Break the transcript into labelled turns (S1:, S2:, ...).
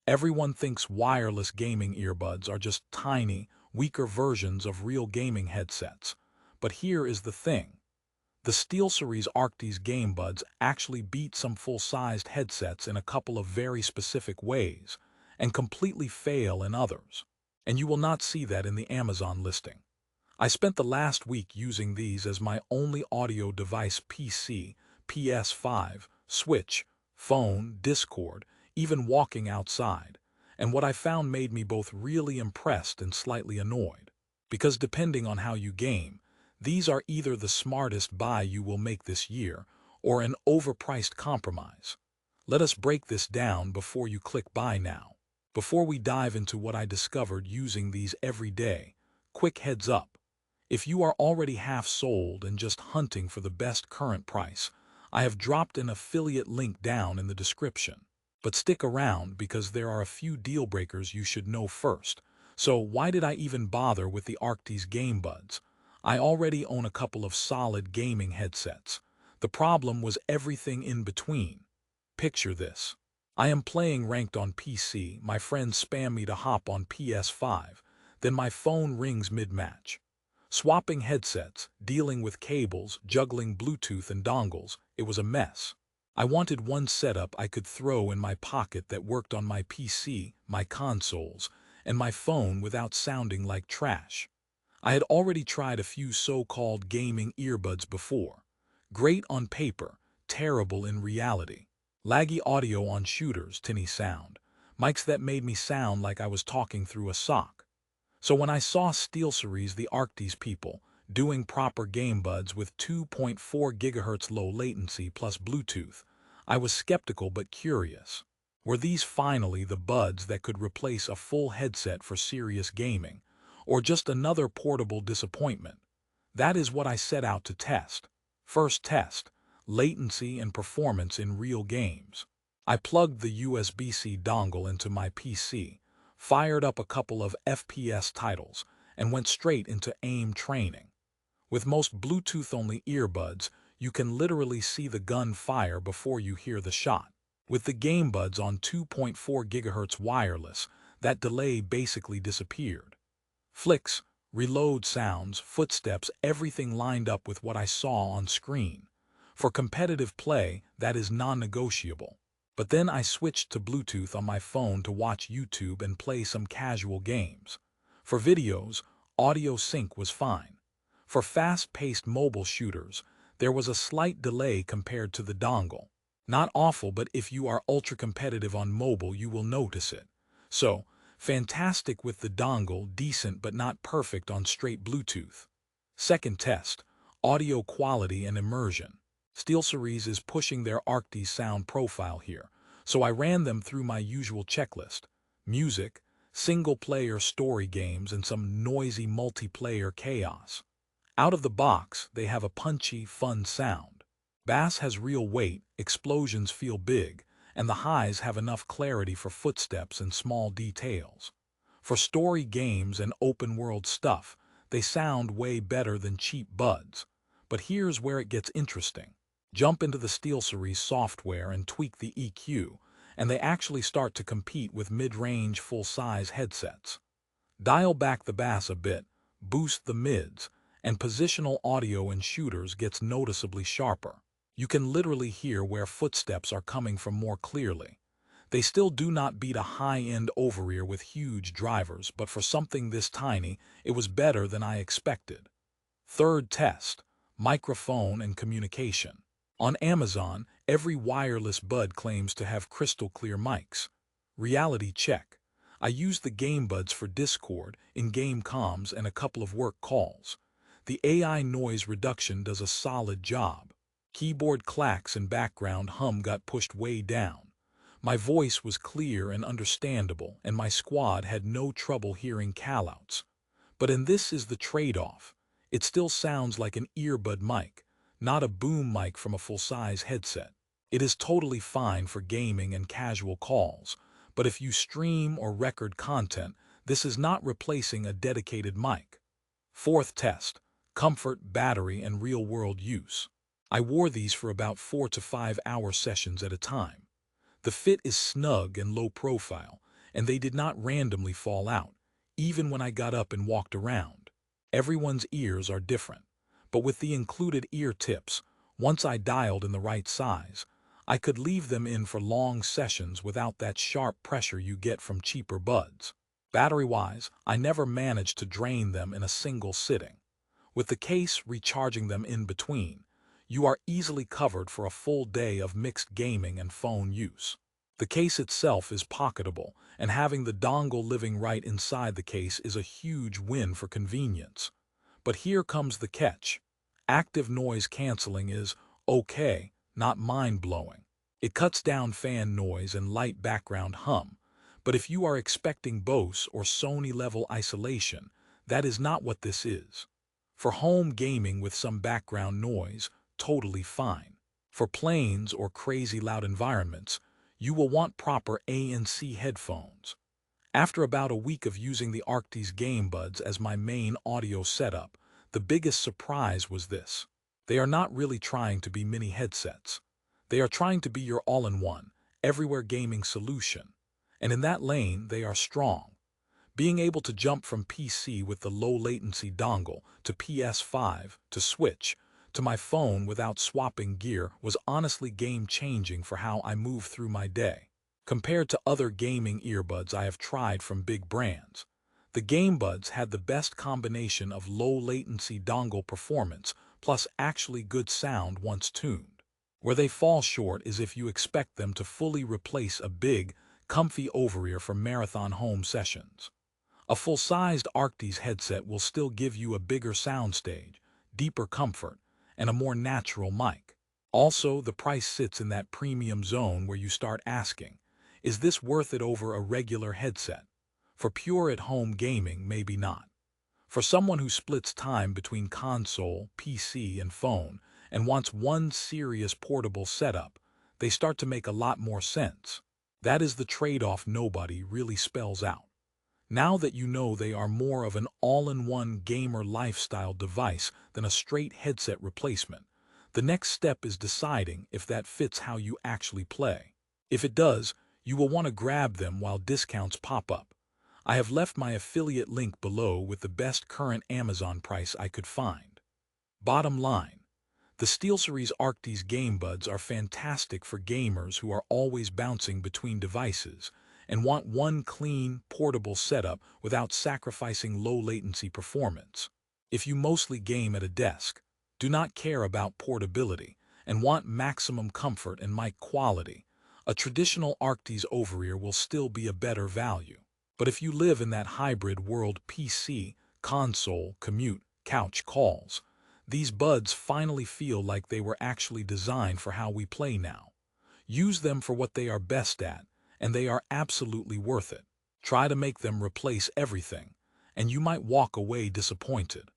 S1: Everyone thinks wireless gaming earbuds are just tiny, weaker versions of real gaming headsets. But here is the thing. The Steelseries Arctis GameBuds actually beat some full-sized headsets in a couple of very specific ways, and completely fail in others. And you will not see that in the Amazon listing. I spent the last week using these as my only audio device: PC, PS5, Switch, phone, Discord, even walking outside. And what I found made me both really impressed and slightly annoyed. Because depending on how you game, these are either the smartest buy you will make this year or an overpriced compromise. Let us break this down before you click buy now. Before we dive into what I discovered using these every day, quick heads up. If you are already half sold and just hunting for the best current price, I have dropped an affiliate link down in the description. But stick around because there are a few deal breakers you should know first. So why did I even bother with the Arctis GameBuds? I already own a couple of solid gaming headsets. The problem was everything in between. Picture this. I am playing ranked on PC, my friends spam me to hop on PS5, then my phone rings mid-match. Swapping headsets, dealing with cables, juggling Bluetooth and dongles, it was a mess. I wanted one setup I could throw in my pocket that worked on my PC, my consoles, and my phone without sounding like trash. I had already tried a few so-called gaming earbuds before. Great on paper, terrible in reality. Laggy audio on shooters, tinny sound. Mics that made me sound like I was talking through a sock. So when I saw Steelseries, the Arctis people, doing proper GameBuds with 2.4 GHz low latency plus Bluetooth, I was skeptical but curious. Were these finally the buds that could replace a full headset for serious gaming, or just another portable disappointment? That is what I set out to test. First test: latency and performance in real games. I plugged the USB-C dongle into my PC, fired up a couple of FPS titles, and went straight into aim training. With most Bluetooth-only earbuds, you can literally see the gun fire before you hear the shot. With the GameBuds on 2.4 GHz wireless, that delay basically disappeared. Flicks, reload sounds, footsteps, everything lined up with what I saw on screen. For competitive play, that is non-negotiable. But then I switched to Bluetooth on my phone to watch YouTube and play some casual games. For videos, audio sync was fine. For fast-paced mobile shooters, there was a slight delay compared to the dongle. Not awful, but if you are ultra-competitive on mobile, you will notice it. So, fantastic with the dongle, decent but not perfect on straight Bluetooth. Second test: audio quality and immersion. Steelseries is pushing their Arctis sound profile here, so I ran them through my usual checklist: music, single-player story games, and some noisy multiplayer chaos. Out of the box, they have a punchy, fun sound. Bass has real weight, explosions feel big, and the highs have enough clarity for footsteps and small details. For story games and open-world stuff, they sound way better than cheap buds. But here's where it gets interesting. Jump into the Steelseries software and tweak the EQ, and they actually start to compete with mid-range full-size headsets. Dial back the bass a bit, boost the mids, and positional audio in shooters gets noticeably sharper. You can literally hear where footsteps are coming from more clearly. They still do not beat a high-end over-ear with huge drivers, but for something this tiny, it was better than I expected. Third test: microphone and communication. On Amazon, every wireless bud claims to have crystal-clear mics. Reality check. I used the GameBuds for Discord, in-game comms, and a couple of work calls. The AI noise reduction does a solid job. Keyboard clacks and background hum got pushed way down. My voice was clear and understandable, and my squad had no trouble hearing callouts. But this is the trade-off. It still sounds like an earbud mic, not a boom mic from a full-size headset. It is totally fine for gaming and casual calls, but if you stream or record content, this is not replacing a dedicated mic. Fourth test: comfort, battery, and real-world use. I wore these for about 4 to 5 hour sessions at a time. The fit is snug and low profile, and they did not randomly fall out, even when I got up and walked around. Everyone's ears are different, but with the included ear tips, once I dialed in the right size, I could leave them in for long sessions without that sharp pressure you get from cheaper buds. Battery-wise, I never managed to drain them in a single sitting. With the case recharging them in between, you are easily covered for a full day of mixed gaming and phone use. The case itself is pocketable, and having the dongle living right inside the case is a huge win for convenience. But here comes the catch. Active noise canceling is okay, not mind-blowing. It cuts down fan noise and light background hum, but if you are expecting Bose or Sony-level isolation, that is not what this is. For home gaming with some background noise, totally fine. For planes or crazy loud environments, you will want proper ANC headphones. After about a week of using the Arctis GameBuds as my main audio setup, the biggest surprise was this. They are not really trying to be mini headsets. They are trying to be your all-in-one, everywhere gaming solution. And in that lane, they are strong. Being able to jump from PC with the low-latency dongle to PS5 to Switch to my phone without swapping gear was honestly game-changing for how I move through my day. Compared to other gaming earbuds I have tried from big brands, the GameBuds had the best combination of low-latency dongle performance plus actually good sound once tuned. Where they fall short is if you expect them to fully replace a big, comfy over-ear for marathon home sessions. A full-sized Arctis headset will still give you a bigger soundstage, deeper comfort, and a more natural mic. Also, the price sits in that premium zone where you start asking, is this worth it over a regular headset? For pure at-home gaming, maybe not. For someone who splits time between console, PC, and phone, and wants one serious portable setup, they start to make a lot more sense. That is the trade-off nobody really spells out. Now that you know they are more of an all-in-one gamer lifestyle device than a straight headset replacement, the next step is deciding if that fits how you actually play. If it does, you will want to grab them while discounts pop up. I have left my affiliate link below with the best current Amazon price I could find. Bottom line, the Steelseries Arctis GameBuds are fantastic for gamers who are always bouncing between devices and want one clean, portable setup without sacrificing low-latency performance. If you mostly game at a desk, do not care about portability, and want maximum comfort and mic quality, a traditional Arctis over-ear will still be a better value. But if you live in that hybrid world PC, console, commute, couch calls, these buds finally feel like they were actually designed for how we play now. Use them for what they are best at, and they are absolutely worth it. Try to make them replace everything, and you might walk away disappointed.